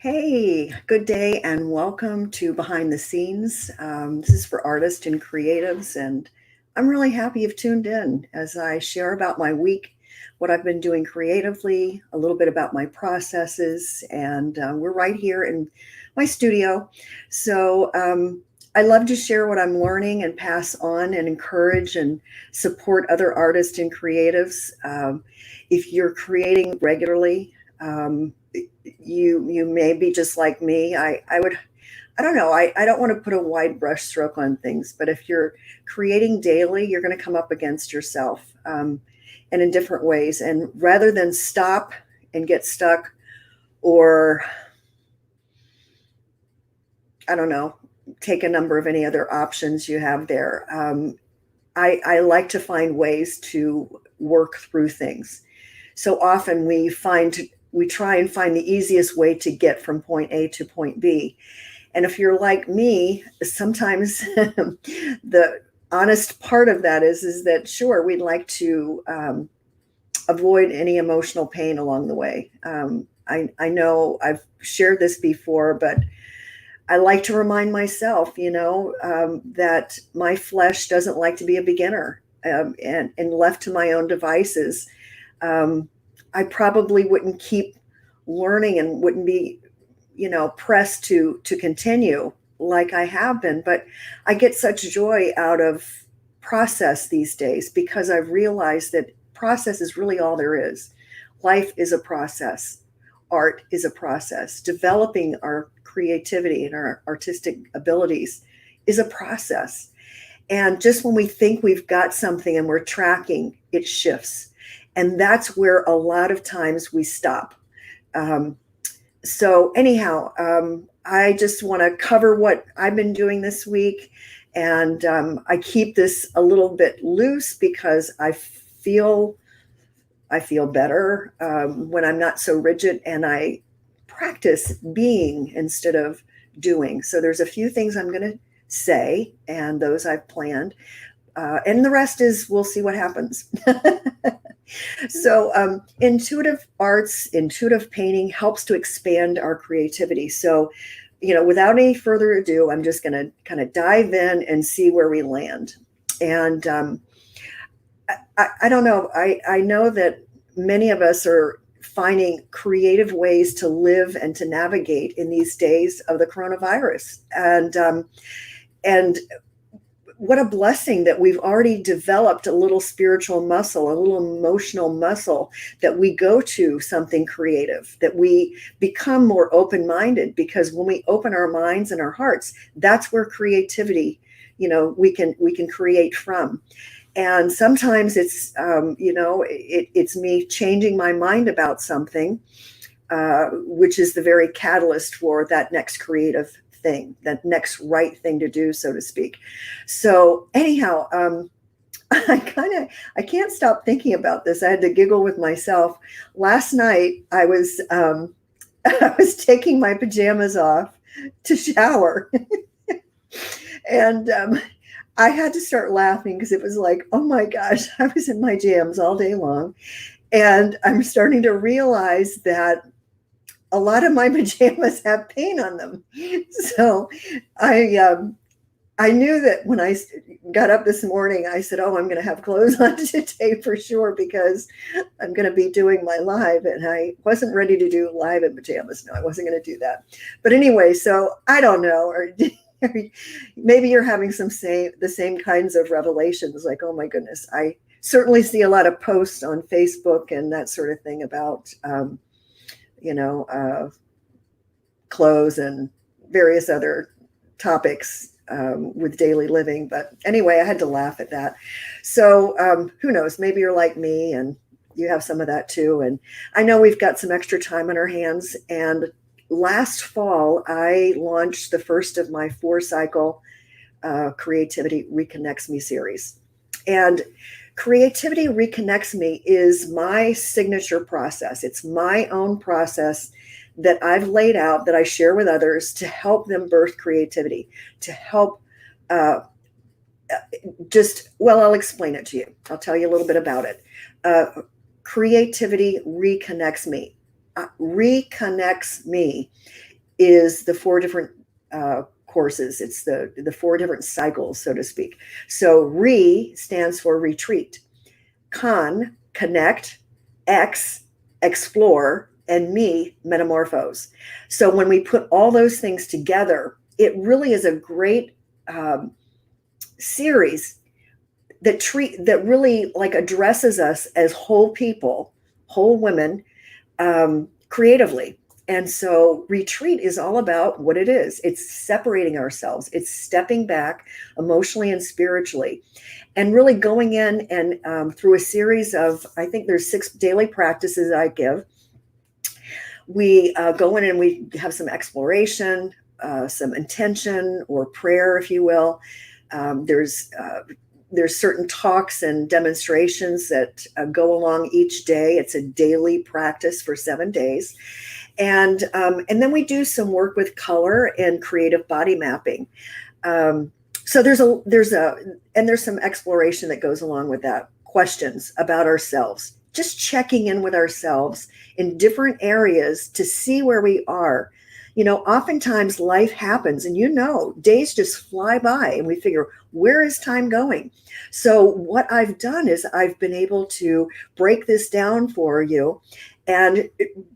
Hey, good day and welcome to Behind the Scenes. This is for artists and creatives, and I'm really happy you've tuned in as I share about my week, what I've been doing creatively, a little bit about my processes, and we're right here in my studio. So I love to share what I'm learning and pass on and encourage and support other artists and creatives. If you're creating regularly, you may be just like me. I don't know. I don't want to put a wide brush stroke on things, but if you're creating daily, you're going to come up against yourself, and in different ways. And rather than stop and get stuck, or I don't know, take a number of any other options you have there, I like to find ways to work through things. So often we try and find the easiest way to get from point A to point B. And if you're like me, sometimes the honest part of that is that sure, we'd like to avoid any emotional pain along the way. I know I've shared this before, but I like to remind myself, that my flesh doesn't like to be a beginner, and left to my own devices. I probably wouldn't keep learning and wouldn't be, pressed to continue like I have been. But I get such joy out of process these days because I've realized that process is really all there is. Life is a process. Art is a process. Developing our creativity and our artistic abilities is a process. And just when we think we've got something and we're tracking, it shifts. And that's where a lot of times we stop. So anyhow, I just want to cover what I've been doing this week. And I keep this a little bit loose because I feel better when I'm not so rigid, and I practice being instead of doing. So there's a few things I'm going to say, and those I've planned. And the rest is we'll see what happens. So intuitive arts, intuitive painting helps to expand our creativity. So, without any further ado, I'm just going to kind of dive in and see where we land. And I don't know. I know that many of us are finding creative ways to live and to navigate in these days of the coronavirus. And what a blessing that we've already developed a little spiritual muscle, a little emotional muscle, that we go to something creative, that we become more open-minded, because when we open our minds and our hearts, that's where creativity, we can create from. And sometimes it's me changing my mind about something, which is the very catalyst for that next creative thing, that next right thing to do, so to speak. So anyhow, I can't stop thinking about this. I had to giggle with myself. Last night I was I was taking my pajamas off to shower, and I had to start laughing because it was like, oh my gosh, I was in my jams all day long. And I'm starting to realize that a lot of my pajamas have paint on them. So I knew that when I got up this morning, I said, oh, I'm going to have clothes on today for sure, because I'm going to be doing my live. And I wasn't ready to do live in pajamas. No, I wasn't going to do that. But anyway, so I don't know. Or maybe you're having the same kinds of revelations, like, oh my goodness, I certainly see a lot of posts on Facebook and that sort of thing about, clothes and various other topics with daily living. But anyway, I had to laugh at that. So who knows, maybe you're like me and you have some of that too. And I know we've got some extra time on our hands, and last fall, I launched the first of my 4-cycle Creativity Reconnects Me series. And Creativity Reconnects Me is my signature process. It's my own process that I've laid out, that I share with others to help them birth creativity, to help I'll explain it to you. I'll tell you a little bit about it. Creativity reconnects me. Reconnects me is the four different courses. It's the four different cycles, so to speak. So re stands for retreat, con, connect, x, explore, and me, metamorphose. So when we put all those things together, it really is a great series that really like addresses us as whole people, whole women, creatively. And so retreat is all about what it is. It's separating ourselves. It's stepping back emotionally and spiritually, and really going in and through a series of, I think there's 6 daily practices I give. We go in and we have some exploration, some intention or prayer, if you will. There's certain talks and demonstrations that go along each day. It's a daily practice for 7 days. And then we do some work with color and creative body mapping. So there's some exploration that goes along with that. Questions about ourselves, just checking in with ourselves in different areas to see where we are. Oftentimes life happens and days just fly by and we figure, where is time going? So what I've done is I've been able to break this down for you and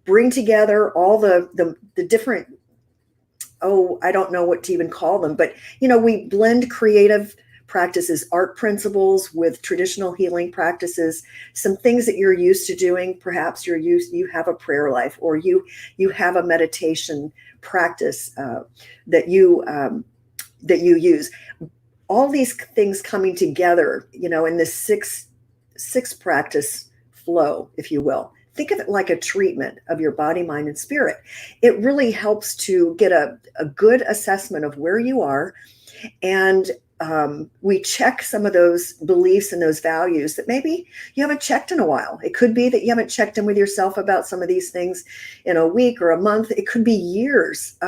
bring together all the different, I don't know what to even call them, but we blend creative practices, art principles with traditional healing practices, some things that you're used to doing. Perhaps you have a prayer life, or you have a meditation practice that you use. All these things coming together, in this six practice flow, if you will. Think of it like a treatment of your body, mind, and spirit. It really helps to get a good assessment of where you are, and we check some of those beliefs and those values that maybe you haven't checked in a while. It could be that you haven't checked in with yourself about some of these things in a week or a month. It could be years.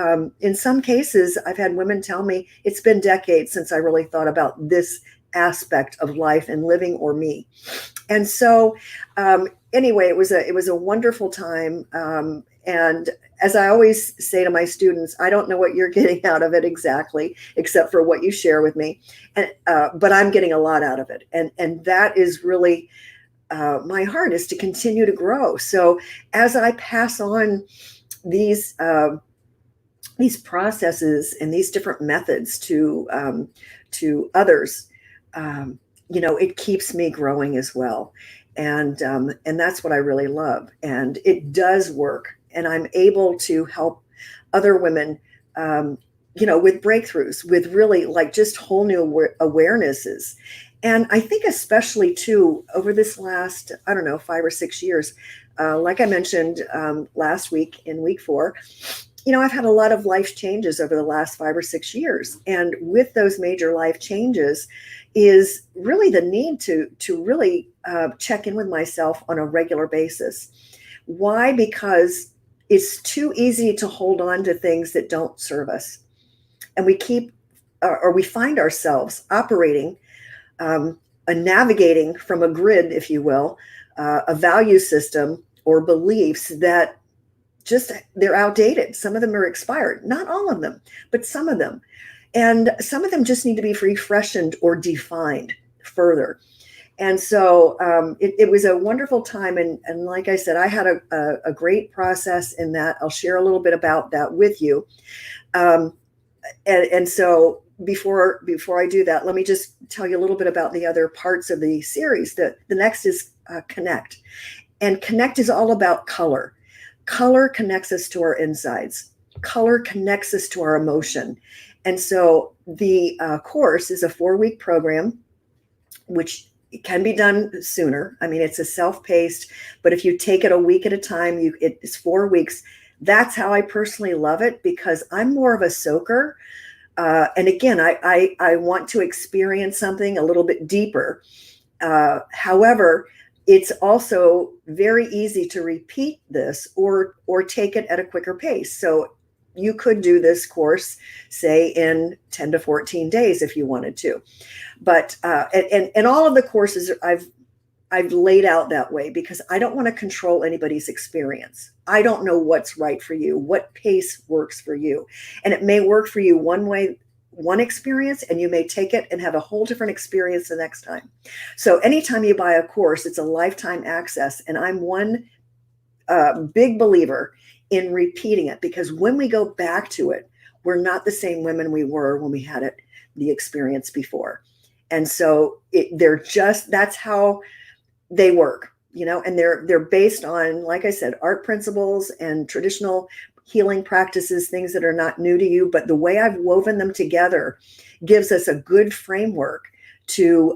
In some cases, I've had women tell me it's been decades since I really thought about this aspect of life and living, or me. And so anyway, it was a wonderful time. And as I always say to my students, I don't know what you're getting out of it exactly, except for what you share with me. And but I'm getting a lot out of it. And that is really my heart, is to continue to grow. So as I pass on these processes and these different methods to others, it keeps me growing as well. And that's what I really love. And it does work. And I'm able to help other women, with breakthroughs, with really like just whole new awarenesses. And I think especially too, over this last, 5 or 6 years, like I mentioned last week in week 4, I've had a lot of life changes over the last 5 or 6 years. And with those major life changes is really the need to really check in with myself on a regular basis. Why? Because it's too easy to hold on to things that don't serve us. And we we find ourselves operating and navigating from a grid, if you will, a value system or beliefs that they're outdated. Some of them are expired, not all of them, but some of them. And some of them just need to be refreshed or defined further. And so it was a wonderful time. And like I said, I had a great process in that. I'll share a little bit about that with you. And so before I do that, let me just tell you a little bit about the other parts of the series. The next is Connect. And Connect is all about color. Color connects us to our insides. Color connects us to our emotion. And so the course is a 4-week program, which can be done sooner. I mean, it's a self-paced, but if you take it a week at a time, it's 4 weeks. That's how I personally love it, because I'm more of a soaker. And again, I want to experience something a little bit deeper. However, it's also very easy to repeat this or take it at a quicker pace. So you could do this course, say, in 10 to 14 days if you wanted to. But and all of the courses I've laid out that way because I don't want to control anybody's experience. I don't know what's right for you, what pace works for you. And it may work for you one way, one experience, and you may take it and have a whole different experience the next time. So anytime you buy a course, it's a lifetime access. And I'm one big believer in repeating it, because when we go back to it, we're not the same women we were when we had the experience before. And so that's how they work, and they're based on, like I said, art principles and traditional healing practices, things that are not new to you, but the way I've woven them together gives us a good framework to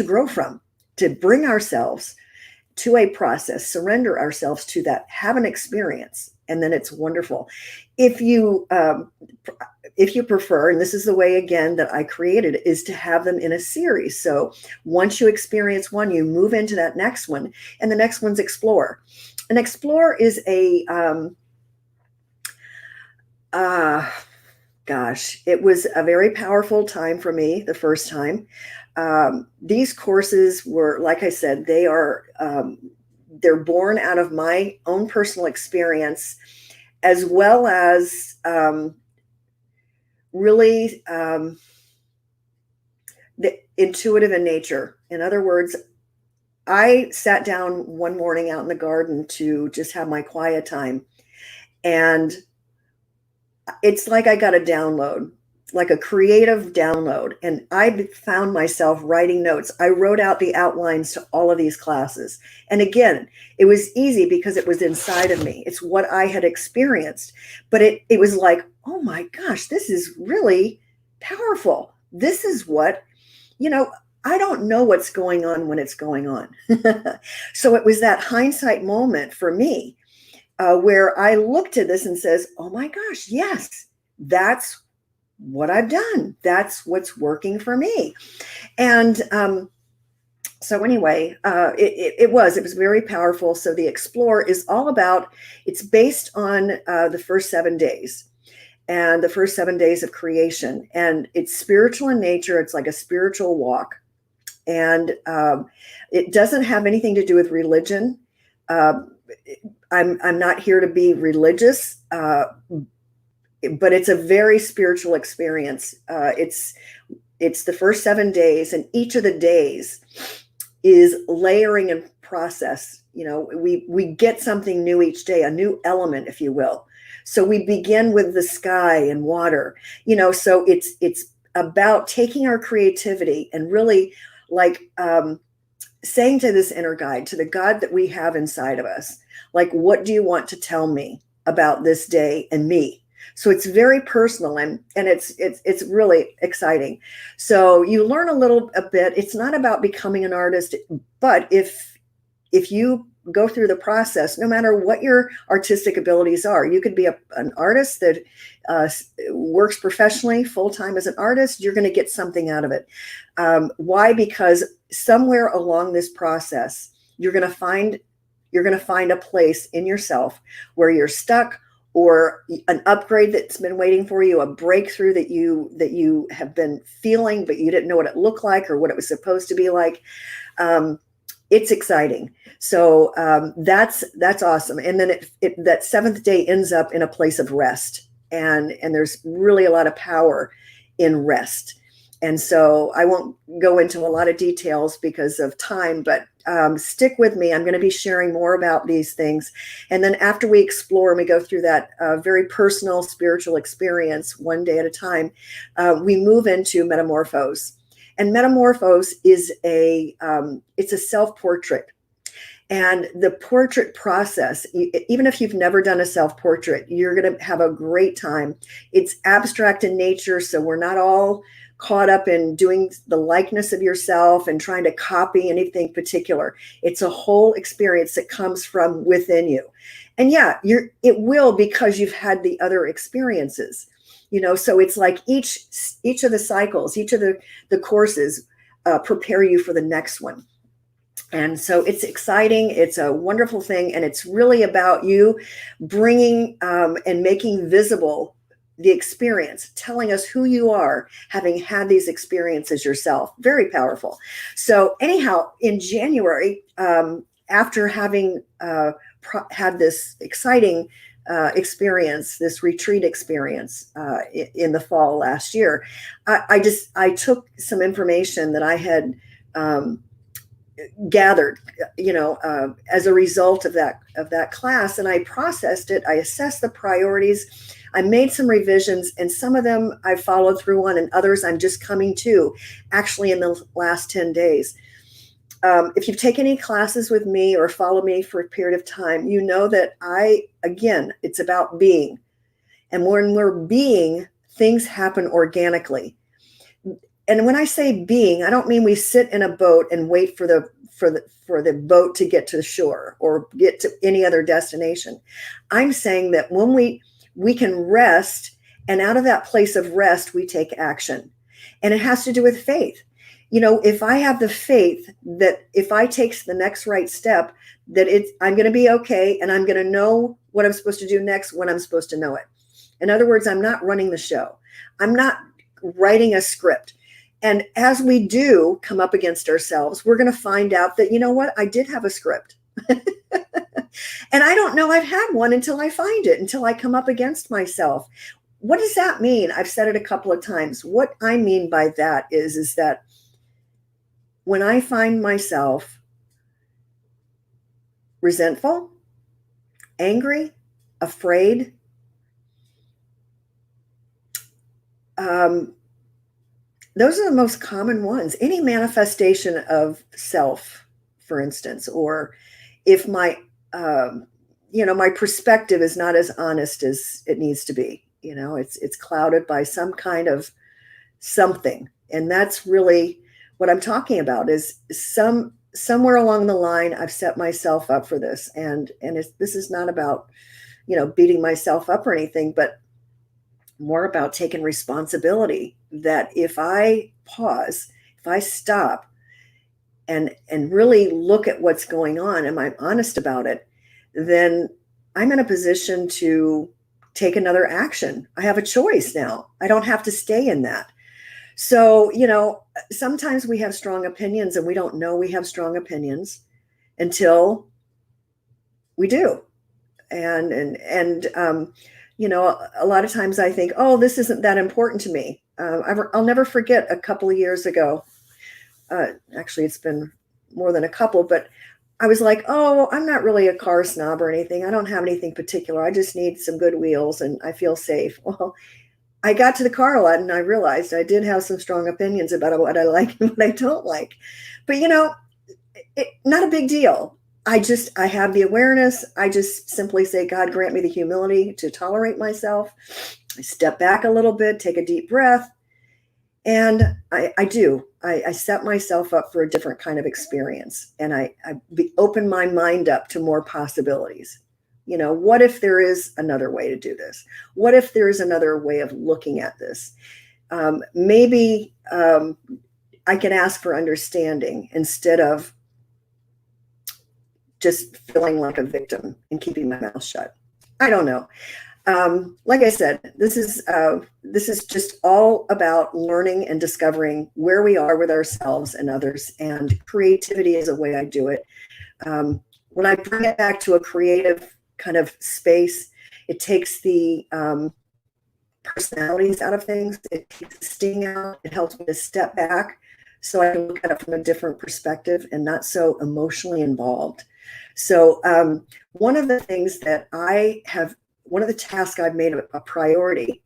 grow from, to bring ourselves to a process, surrender ourselves to that, have an experience, and then it's wonderful. If you prefer, and this is the way again that I created, is to have them in a series. So once you experience one, you move into that next one, and the next one's Explore. And Explore is it was a very powerful time for me the first time. These courses were, like I said, they're born out of my own personal experience, as well as really the intuitive in nature. In other words, I sat down one morning out in the garden to just have my quiet time, and it's like I got a download, like a creative download. And I found myself writing notes. I wrote out the outlines to all of these classes. And again, it was easy because it was inside of me. It's what I had experienced. But it was like, oh my gosh, this is really powerful. This is what, I don't know what's going on when it's going on. So it was that hindsight moment for me, where I looked at this and says, oh my gosh, yes, that's what I've done. That's what's working for me. And so anyway, it was very powerful. So the Explore is all about, it's based on the first 7 days and the first 7 days of creation. And it's spiritual in nature. It's like a spiritual walk. And it doesn't have anything to do with religion. I'm not here to be religious, but it's a very spiritual experience. It's the first 7 days, and each of the days is layering and process. We get something new each day, a new element, if you will. So we begin with the sky and water. So it's about taking our creativity and really like saying to this inner guide, to the God that we have inside of us, like, what do you want to tell me about this day and me? So it's very personal, and it's really exciting. So you learn a bit. It's not about becoming an artist, but if you go through the process, no matter what your artistic abilities are, you could be an artist that works professionally full-time as an artist. You're going to get something out of it. Why? Because somewhere along this process, you're going to find a place in yourself where you're stuck, or an upgrade that's been waiting for you, a breakthrough that you have been feeling, but you didn't know what it looked like or what it was supposed to be like. It's exciting. So that's awesome. And then that 7th day ends up in a place of rest, and there's really a lot of power in rest. And so I won't go into a lot of details because of time, but stick with me. I'm going to be sharing more about these things. And then after we explore and we go through that very personal spiritual experience, one day at a time, we move into Metamorphose. And Metamorphose is it's a self-portrait. And the portrait process, even if you've never done a self-portrait, you're going to have a great time. It's abstract in nature, so we're not all caught up in doing the likeness of yourself and trying to copy anything particular. It's a whole experience that comes from within you. And yeah, it will, because you've had the other experiences. So it's like each of the cycles, each of the courses prepare you for the next one. And so it's exciting. It's a wonderful thing. And it's really about you bringing and making visible the experience, telling us who you are, having had these experiences yourself. Very powerful. So anyhow, in January, after having had this exciting experience, this retreat experience in the fall last year, I took some information that I had gathered, as a result of that class, and I processed it. I assessed the priorities. I made some revisions, and some of them I followed through on, and others I'm just coming to actually in the last 10 days. If you've taken any classes with me or follow me for a period of time, you know that again, it's about being. And when we're being, things happen organically. And when I say being, I don't mean we sit in a boat and wait for the boat to get to the shore or get to any other destination. I'm saying that when we can rest, and out of that place of rest, we take action. And it has to do with faith. If I have the faith that if I take the next right step, that I'm going to be okay, and I'm going to know what I'm supposed to do next when I'm supposed to know it. In other words, I'm not running the show. I'm not writing a script. And as we do come up against ourselves, we're going to find out that, you know what, I did have a script. And I don't know I've had one until I find it, until I come up against myself. What does that mean? I've said it a couple of times. What I mean by that is that when I find myself resentful, angry, afraid, those are the most common ones. Any manifestation of self, for instance, or if my my perspective is not as honest as it needs to be. It's clouded by some kind of something, and that's really what I'm talking about. Is somewhere along the line I've set myself up for this, and this is not about beating myself up or anything, but more about taking responsibility. That if I pause, if I stop and really look at what's going on, and I'm honest about it, then I'm in a position to take another action. I have a choice now. I don't have to stay in that. So, sometimes we have strong opinions, and we don't know we have strong opinions until we do. And a lot of times I think, oh, this isn't that important to me. I'll never forget a couple of years ago. Actually, it's been more than a couple, but I was like, oh, I'm not really a car snob or anything. I don't have anything particular. I just need some good wheels and I feel safe. Well, I got to the car lot and I realized I did have some strong opinions about what I like and what I don't like. But, not a big deal. I have the awareness. I just simply say, God, grant me the humility to tolerate myself. I step back a little bit, take a deep breath. And I set myself up for a different kind of experience. And I open my mind up to more possibilities. What if there is another way to do this? What if there is another way of looking at this? Maybe I can ask for understanding instead of just feeling like a victim and keeping my mouth shut. I don't know. Like I said, this is just all about learning and discovering where we are with ourselves and others, and creativity is a way I do it. When I bring it back to a creative kind of space, it takes the personalities out of things. It takes the sting out. It helps me to step back so I can look at it from a different perspective and not so emotionally involved. So one of the things that one of the tasks I've made a priority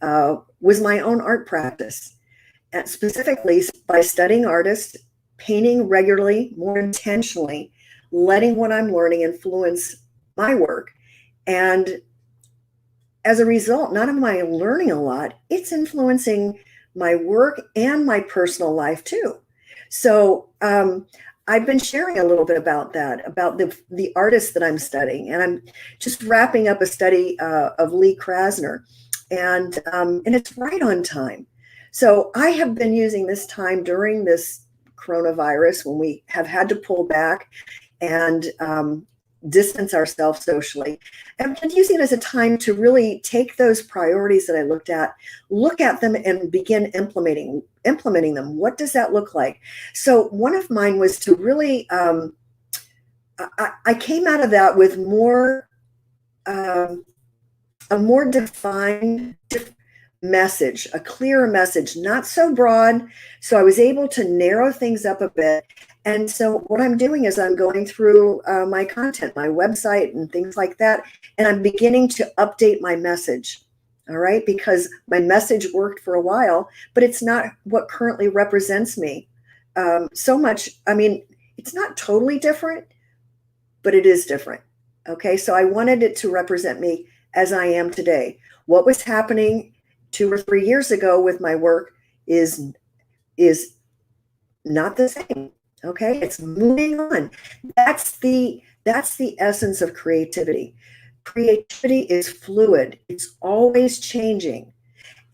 was my own art practice, and specifically by studying artists, painting regularly, more intentionally, letting what I'm learning influence my work. And as a result, not only am I learning a lot, it's influencing my work and my personal life too. So I've been sharing a little bit about that, about the artists that I'm studying. And I'm just wrapping up a study of Lee Krasner, and it's right on time. So I have been using this time during this coronavirus when we have had to pull back and distance ourselves socially, and using it as a time to really take those priorities that I look at them and begin implementing them. What does that look like? So one of mine was to really, I came out of that with a more defined message, a clearer message, not so broad. So I was able to narrow things up a bit. And so what I'm doing is I'm going through my content, my website and things like that, and I'm beginning to update my message. All right, because my message worked for a while, but it's not what currently represents me so much. I mean, it's not totally different, but it is different. Okay, so I wanted it to represent me as I am today. What was happening 2 or 3 years ago with my work is not the same. Okay, it's moving on. That's the essence of creativity. Creativity is fluid. It's always changing,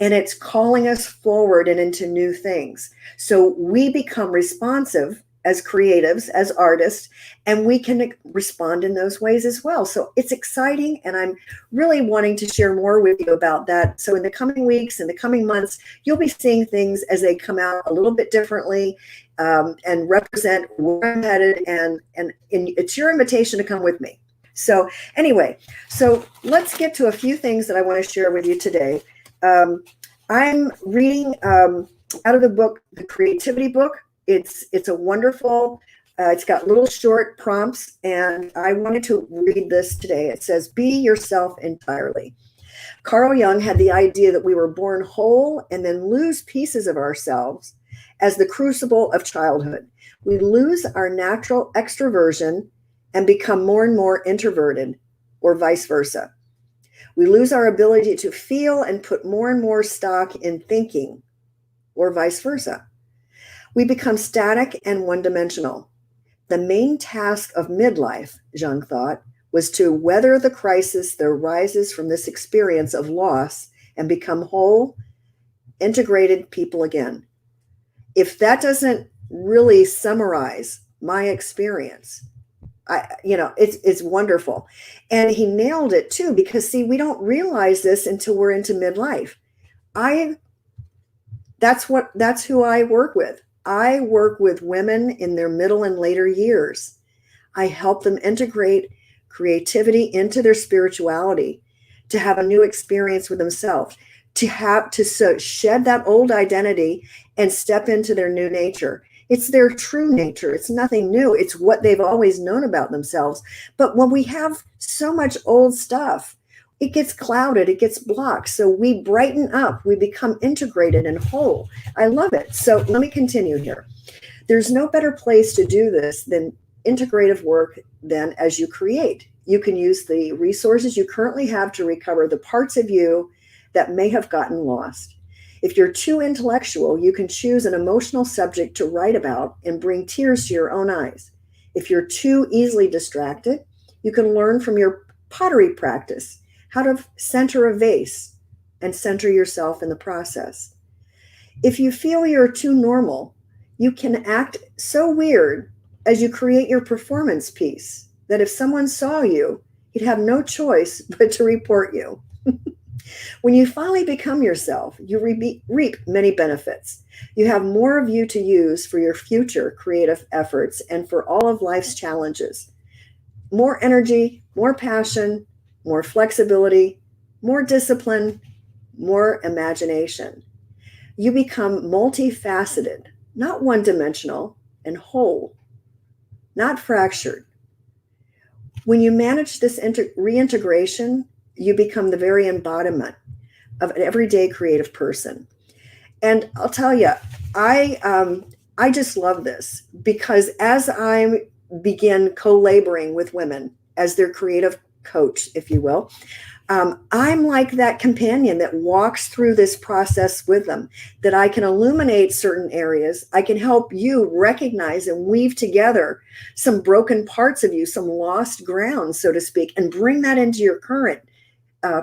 and it's calling us forward and into new things. So we become responsive as creatives, as artists, and we can respond in those ways as well. So it's exciting, and I'm really wanting to share more with you about that. So in the coming weeks, in the coming months, you'll be seeing things as they come out a little bit differently, and represent where I'm headed, and it's your invitation to come with me. So anyway, so let's get to a few things that I want to share with you today. I'm reading out of the book, The Creativity Book. It's a wonderful, it's got little short prompts, and I wanted to read this today. It says, "Be yourself entirely." Carl Jung had the idea that we were born whole and then lose pieces of ourselves as the crucible of childhood. We lose our natural extroversion and become more and more introverted, or vice versa. We lose our ability to feel and put more and more stock in thinking, or vice versa. We become static and one-dimensional. The main task of midlife, Jung thought, was to weather the crisis that arises from this experience of loss and become whole, integrated people again. If that doesn't really summarize my experience, it's wonderful. And he nailed it too, because see, we don't realize this until we're into midlife. That's who I work with. I work with women in their middle and later years. I help them integrate creativity into their spirituality, to have a new experience with themselves, to shed that old identity and step into their new nature. It's their true nature. It's nothing new. It's what they've always known about themselves. But when we have so much old stuff, it gets clouded, it gets blocked. So we brighten up, we become integrated and whole. I love it. So let me continue here. There's no better place to do this than integrative work than as you create. You can use the resources you currently have to recover the parts of you that may have gotten lost. If you're too intellectual, you can choose an emotional subject to write about and bring tears to your own eyes. If you're too easily distracted, you can learn from your pottery practice how to center a vase and center yourself in the process. If you feel you're too normal, you can act so weird as you create your performance piece that if someone saw you, he'd have no choice but to report you. When you finally become yourself, you reap many benefits. You have more of you to use for your future creative efforts and for all of life's challenges. More energy, more passion, more flexibility, more discipline, more imagination. You become multifaceted, not one-dimensional, and whole, not fractured. When you manage this reintegration, you become the very embodiment of an everyday creative person. And I'll tell you, I just love this, because as I begin co-laboring with women as their creative coach, if you will, I'm like that companion that walks through this process with them, that I can illuminate certain areas. I can help you recognize and weave together some broken parts of you, some lost ground, so to speak, and bring that into your current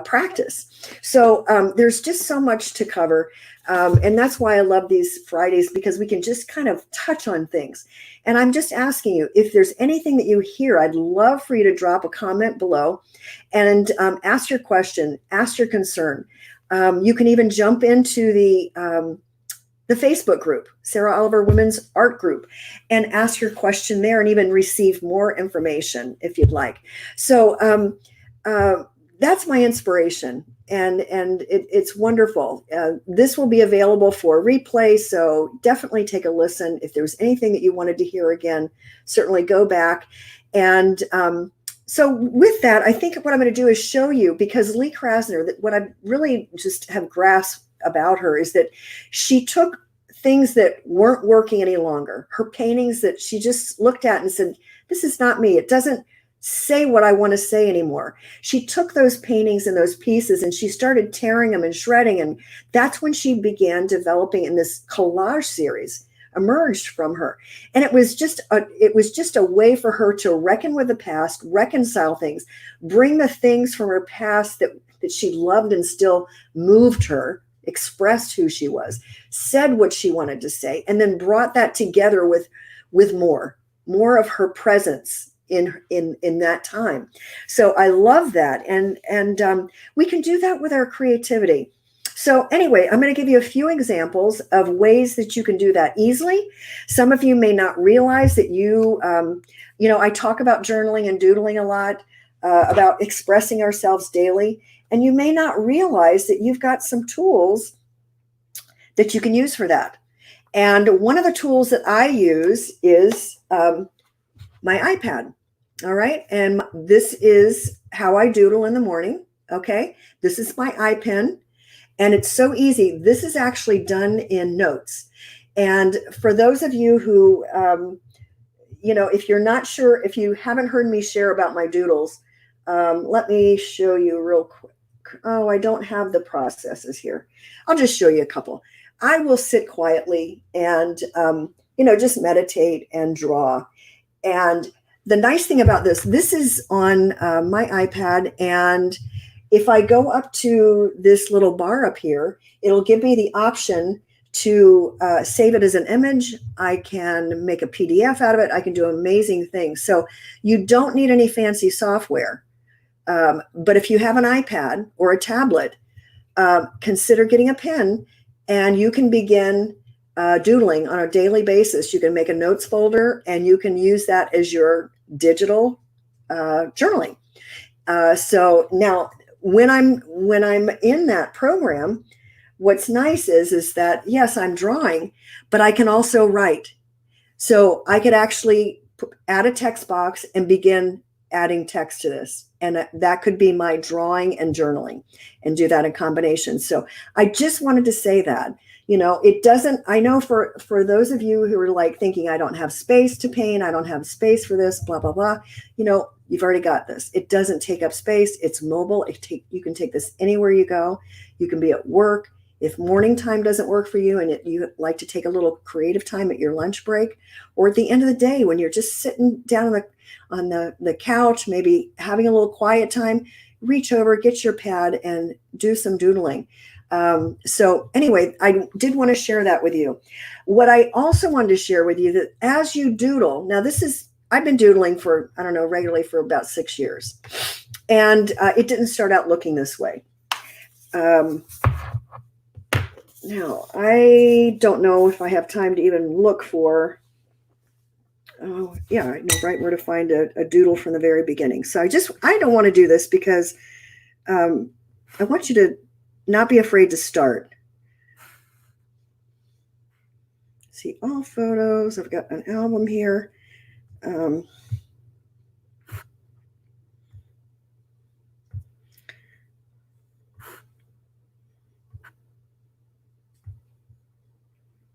practice. So there's just so much to cover. And that's why I love these Fridays, because we can just kind of touch on things. And I'm just asking you, if there's anything that you hear, I'd love for you to drop a comment below and ask your question, ask your concern. You can even jump into the Facebook group, Sarah Oliver Women's Art Group, and ask your question there and even receive more information if you'd like. So that's my inspiration, and it's wonderful. This will be available for replay, so definitely take a listen. If there's anything that you wanted to hear again, certainly go back. And so with that, I think what I'm going to do is show you, because Lee Krasner, that what I really just have grasped about her is that she took things that weren't working any longer, her paintings that she just looked at and said, this is not me. It doesn't say what I want to say anymore. She took those paintings and those pieces and she started tearing them and shredding. And that's when she began developing, in this collage series emerged from her. And it was just a way for her to reckon with the past, reconcile things, bring the things from her past that she loved and still moved her, expressed who she was, said what she wanted to say, and then brought that together with more of her presence in that time. So I love that. And we can do that with our creativity. So anyway, I'm going to give you a few examples of ways that you can do that easily. Some of you may not realize that I talk about journaling and doodling a lot, about expressing ourselves daily. And you may not realize that you've got some tools that you can use for that. And one of the tools that I use is my iPad. All right. And this is how I doodle in the morning. Okay. This is my iPen. And it's so easy. This is actually done in notes. And for those of you who, if you're not sure, if you haven't heard me share about my doodles, let me show you real quick. Oh, I don't have the processes here. I'll just show you a couple. I will sit quietly and, just meditate and draw. And the nice thing about this is on my iPad. And if I go up to this little bar up here, it'll give me the option to save it as an image. I can make a PDF out of it. I can do amazing things. So you don't need any fancy software. But if you have an iPad or a tablet, consider getting a pen, and you can begin doodling on a daily basis. You can make a notes folder, and you can use that as your digital journaling. So now, when I'm in that program, what's nice is that, yes, I'm drawing, but I can also write. So I could actually add a text box and begin adding text to this. And that could be my drawing and journaling, and do that in combination. So I just wanted to say that, it doesn't, I know for those of you who are like thinking, I don't have space to paint, I don't have space for this, blah, blah, blah. You've already got this. It doesn't take up space. It's mobile. You can take this anywhere you go. You can be at work. If morning time doesn't work for you and you like to take a little creative time at your lunch break, or at the end of the day when you're just sitting down on the couch, maybe having a little quiet time, reach over, get your pad and do some doodling. So anyway, I did want to share that with you. What I also wanted to share with you, that as you doodle, now I've been doodling for, regularly for about 6 years. And it didn't start out looking this way. Now, I don't know if I have time to even look for, I know right where to find a doodle from the very beginning. So I don't want to do this because I want you to not be afraid to start. See all photos. I've got an album here.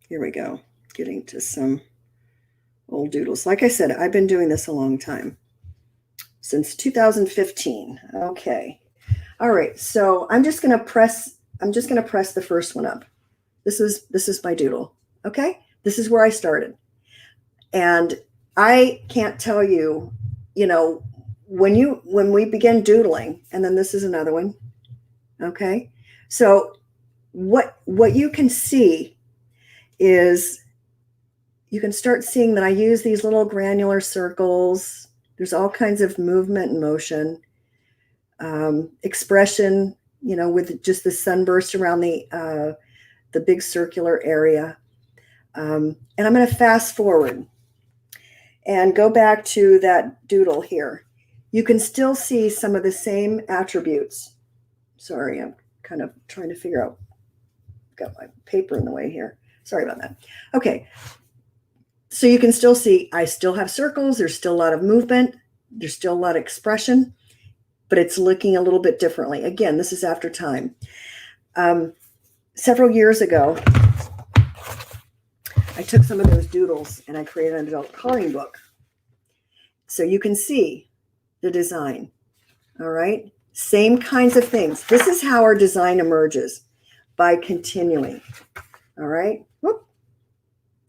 Here we go. Getting to some old doodles. Like I said, I've been doing this a long time, since 2015. Okay. All right. So I'm just going to press the first one up. This is my doodle. Okay. This is where I started. And I can't tell you, when we begin doodling, and then this is another one. Okay. So what you can see is you can start seeing that I use these little granular circles. There's all kinds of movement and motion, expression, with just the sunburst around the big circular area. And I'm going to fast forward and go back to that doodle here. You can still see some of the same attributes. Sorry, I'm kind of trying to figure out, got my paper in the way here. Sorry about that. Okay. So you can still see, I still have circles. There's still a lot of movement. There's still a lot of expression, but it's looking a little bit differently. Again, this is after time. Several years ago, I took some of those doodles and I created an adult coloring book. So you can see the design. All right. Same kinds of things. This is how our design emerges, by continuing. All right. Whoop.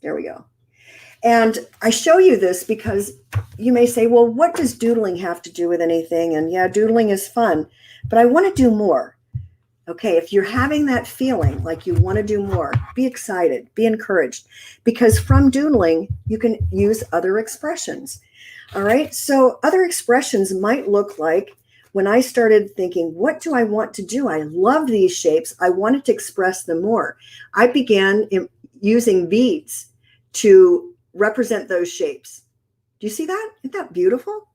There we go. And I show you this because you may say, well, what does doodling have to do with anything? And yeah, doodling is fun, but I want to do more. Okay, if you're having that feeling like you want to do more, be excited, be encouraged, because from doodling, you can use other expressions. All right, so other expressions might look like, when I started thinking, what do I want to do? I love these shapes. I wanted to express them more. I began using beads to represent those shapes. Do you see that? Isn't that beautiful?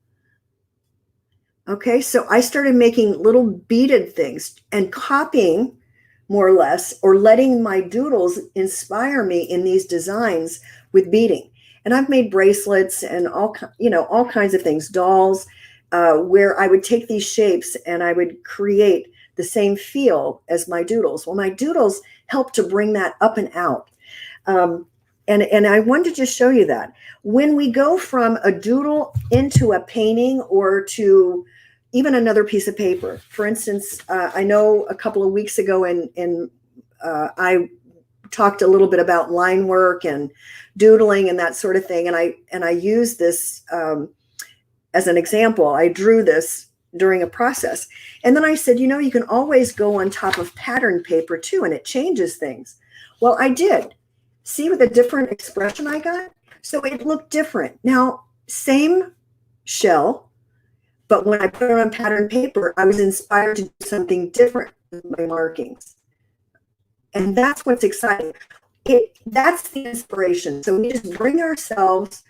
Okay, so I started making little beaded things and copying, more or less, or letting my doodles inspire me in these designs with beading. And I've made bracelets and all kinds of things, dolls, where I would take these shapes and I would create the same feel as my doodles. Well, my doodles help to bring that up and out. And I wanted to just show you that. When we go from a doodle into a painting or to even another piece of paper, for instance, I know a couple of weeks ago I talked a little bit about line work and doodling and that sort of thing. And I used this as an example. I drew this during a process. And then I said, you can always go on top of pattern paper too, and it changes things. Well, I did. See with a different expression I got? So it looked different. Now, same shell, but when I put it on pattern paper, I was inspired to do something different with my markings. And that's what's exciting. That's the inspiration. So we just bring ourselves,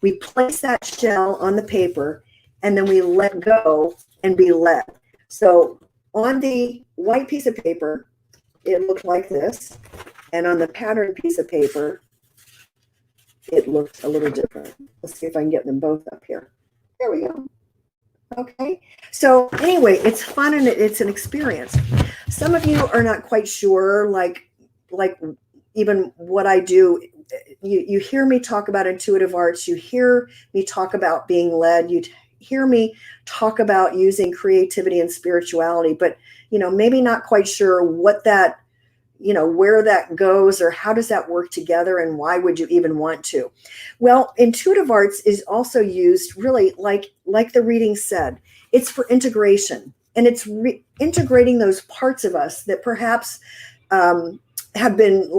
we place that shell on the paper, and then we let go and be led. So on the white piece of paper, it looked like this. And on the pattern piece of paper, it looks a little different. Let's see if I can get them both up here. There we go. Okay. So anyway, it's fun and it's an experience. Some of you are not quite sure, like even what I do. You hear me talk about intuitive arts. You hear me talk about being led. You hear me talk about using creativity and spirituality, but maybe not quite sure what that, where that goes or how does that work together and why would you even want to? Well, intuitive arts is also used really like the reading said, it's for integration, and it's integrating those parts of us that perhaps have been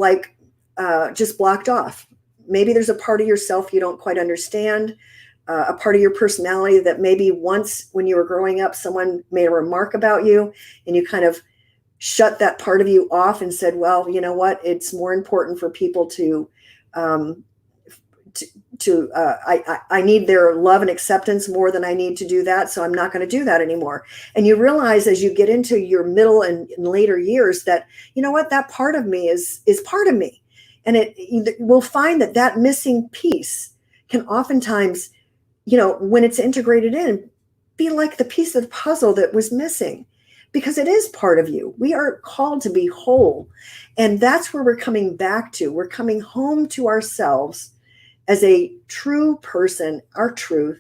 just blocked off. Maybe there's a part of yourself you don't quite understand, a part of your personality that maybe once when you were growing up, someone made a remark about you and you kind of shut that part of you off and said, well, you know what? It's more important for people I need their love and acceptance more than I need to do that. So I'm not going to do that anymore. And you realize as you get into your middle and later years that, you know what, that part of me is part of me. And we'll find that missing piece can oftentimes, when it's integrated in, be like the piece of the puzzle that was missing. Because it is part of you. We are called to be whole. And that's where we're coming back to. We're coming home to ourselves as a true person, our truth.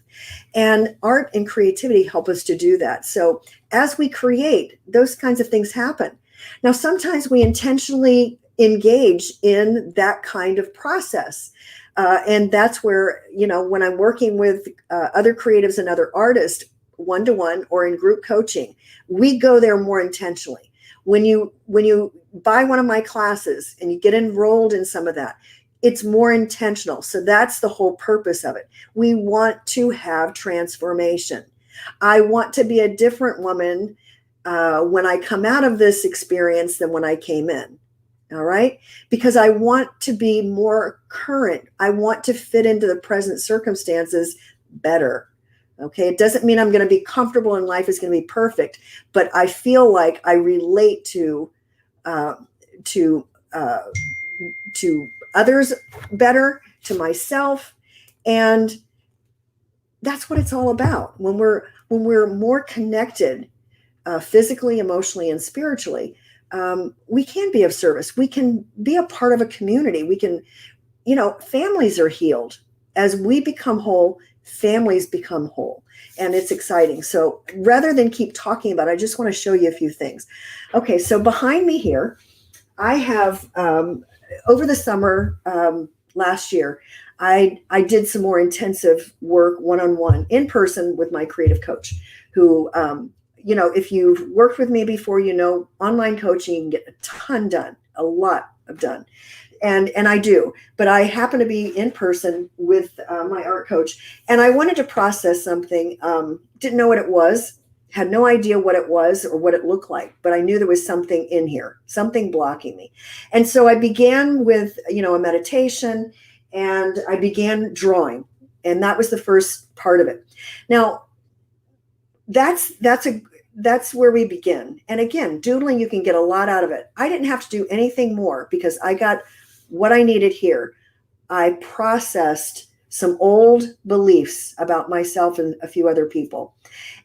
And art and creativity help us to do that. So as we create, those kinds of things happen. Now, sometimes we intentionally engage in that kind of process. And that's where, when I'm working with other creatives and other artists, one-to-one or in group coaching, we go there more intentionally. When you buy one of my classes and you get enrolled in some of that, it's more intentional. So that's the whole purpose of it. We want to have transformation. I want to be a different woman when I come out of this experience than when I came in. All right. Because I want to be more current. I want to fit into the present circumstances better. Okay. It doesn't mean I'm going to be comfortable and life is going to be perfect, but I feel like I relate to uh, to uh, to others better, to myself, and that's what it's all about. When we're more connected, physically, emotionally, and spiritually, we can be of service. We can be a part of a community. We can, families are healed as we become whole. Families become whole, and it's exciting. So rather than keep talking about it, I just want to show you a few things. Okay, so behind me here, I have over the summer last year, I did some more intensive work one-on-one in person with my creative coach, who, if you've worked with me before, online coaching, you can get a ton done, a lot of done. And I do, but I happen to be in person with my art coach, and I wanted to process something. Didn't know what it was, had no idea what it was or what it looked like, but I knew there was something in here, something blocking me. And so I began with, a meditation, and I began drawing, and that was the first part of it. Now, that's where we begin. And again, doodling, you can get a lot out of it. I didn't have to do anything more because I got what I needed here. I processed some old beliefs about myself and a few other people,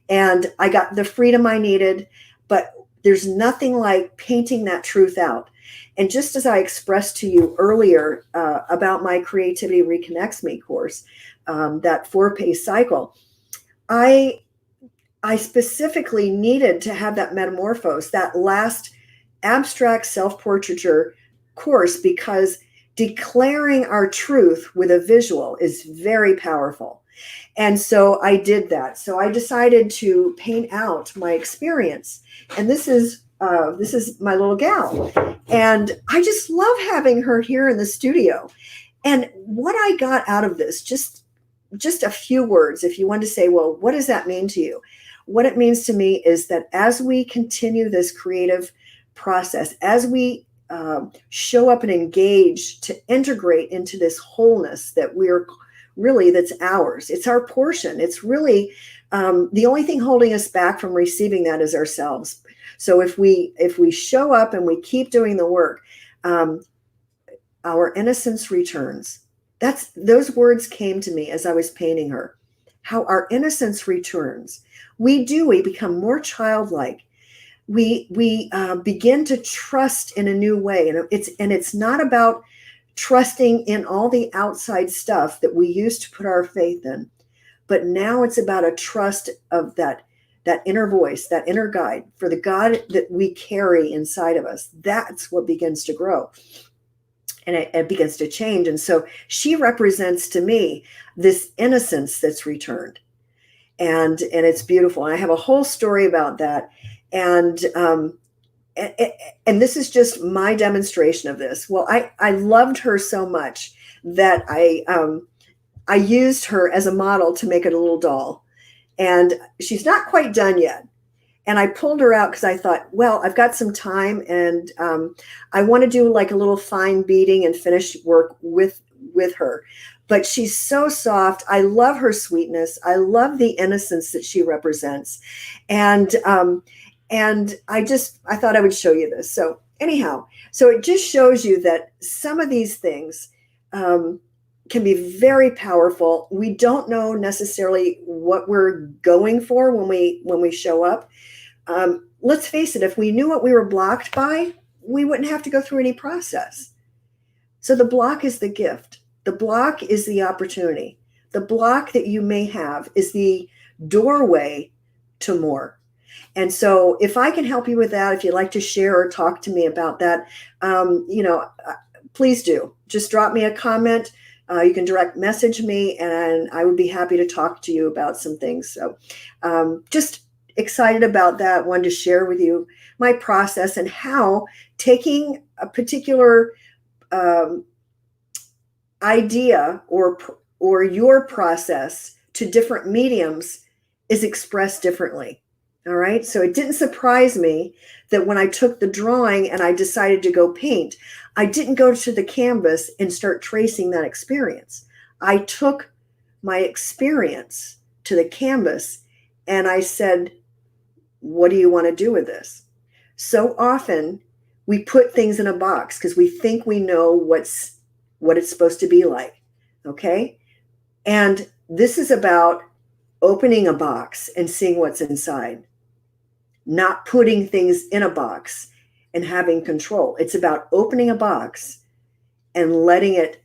and I got the freedom I needed. But there's nothing like painting that truth out. And just as I expressed to you earlier about my Creativity Reconnects Me course, that 4-page cycle, I specifically needed to have that metamorphose, that last abstract self-portraiture course, because declaring our truth with a visual is very powerful. And so I did that. So I decided to paint out my experience. And this is my little gal. And I just love having her here in the studio. And what I got out of this, just a few words, if you want to say, well, what does that mean to you? What it means to me is that as we continue this creative process, as we show up and engage to integrate into this wholeness that that's ours, it's our portion. It's really the only thing holding us back from receiving that is ourselves. So if we show up and we keep doing the work, our innocence returns. Those words came to me as I was painting her. How our innocence returns. We become more childlike. We begin to trust in a new way, and it's not about trusting in all the outside stuff that we used to put our faith in, but now it's about a trust of that inner voice, that inner guide, for the God that we carry inside of us. That's what begins to grow. And it begins to change. And so she represents to me this innocence that's returned. And it's beautiful. And I have a whole story about that. And this is just my demonstration of this. Well, I loved her so much that I used her as a model to make it a little doll. And she's not quite done yet. And I pulled her out because I thought, well, I've got some time, and I want to do like a little fine beading and finish work with her. But she's so soft. I love her sweetness. I love the innocence that she represents. And I thought I would show you this. So anyhow, so it just shows you that some of these things can be very powerful. We don't know necessarily what we're going for when we show up. Let's face it, if we knew what we were blocked by, we wouldn't have to go through any process. So the block is the gift. The block is the opportunity. The block that you may have is the doorway to more. And so if I can help you with that, if you'd like to share or talk to me about that, please do. Just drop me a comment. You can direct message me, and I would be happy to talk to you about some things. So excited about that. Wanted to share with you my process and how taking a particular idea or your process to different mediums is expressed differently. All right. So it didn't surprise me that when I took the drawing and I decided to go paint, I didn't go to the canvas and start tracing that experience. I took my experience to the canvas and I said, what do you want to do with this? So often we put things in a box because we think we know what it's supposed to be like. Okay. And this is about opening a box and seeing what's inside, not putting things in a box and having control. It's about opening a box and letting it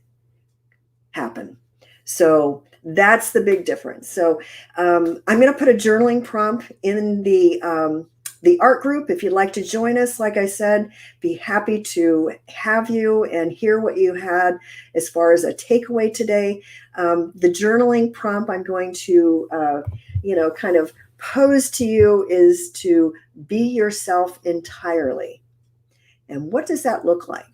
happen. So that's the big difference. So I'm going to put a journaling prompt in the art group. If you'd like to join us, like I said, be happy to have you and hear what you had as far as a takeaway today. The journaling prompt I'm going to, kind of pose to you is to be yourself entirely. And what does that look like?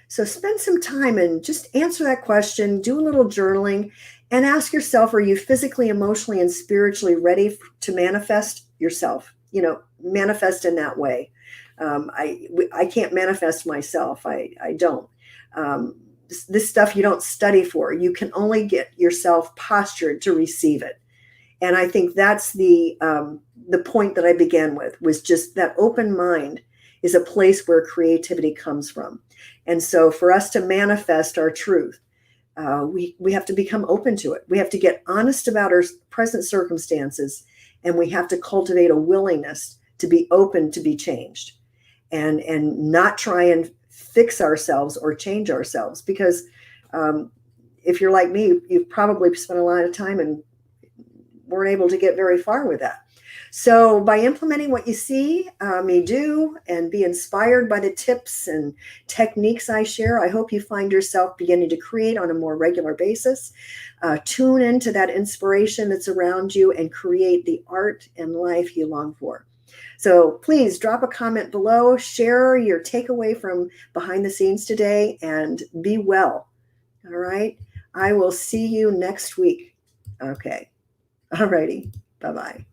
So spend some time and just answer that question, do a little journaling, and ask yourself, are you physically, emotionally, and spiritually ready to manifest yourself? Manifest in that way. I can't manifest myself. I don't. This stuff you don't study for. You can only get yourself postured to receive it. And I think that's the point that I began with, was just that open mind is a place where creativity comes from. And so for us to manifest our truth, we have to become open to it. We have to get honest about our present circumstances, and we have to cultivate a willingness to be open to be changed and not try and fix ourselves or change ourselves. Because if you're like me, you've probably spent a lot of time and weren't able to get very far with that. So by implementing what you see me do and be inspired by the tips and techniques I share, I hope you find yourself beginning to create on a more regular basis. Tune into that inspiration that's around you and create the art and life you long for. So please drop a comment below, share your takeaway from behind the scenes today, and be well. All right. I will see you next week. Okay. All righty. Bye-bye.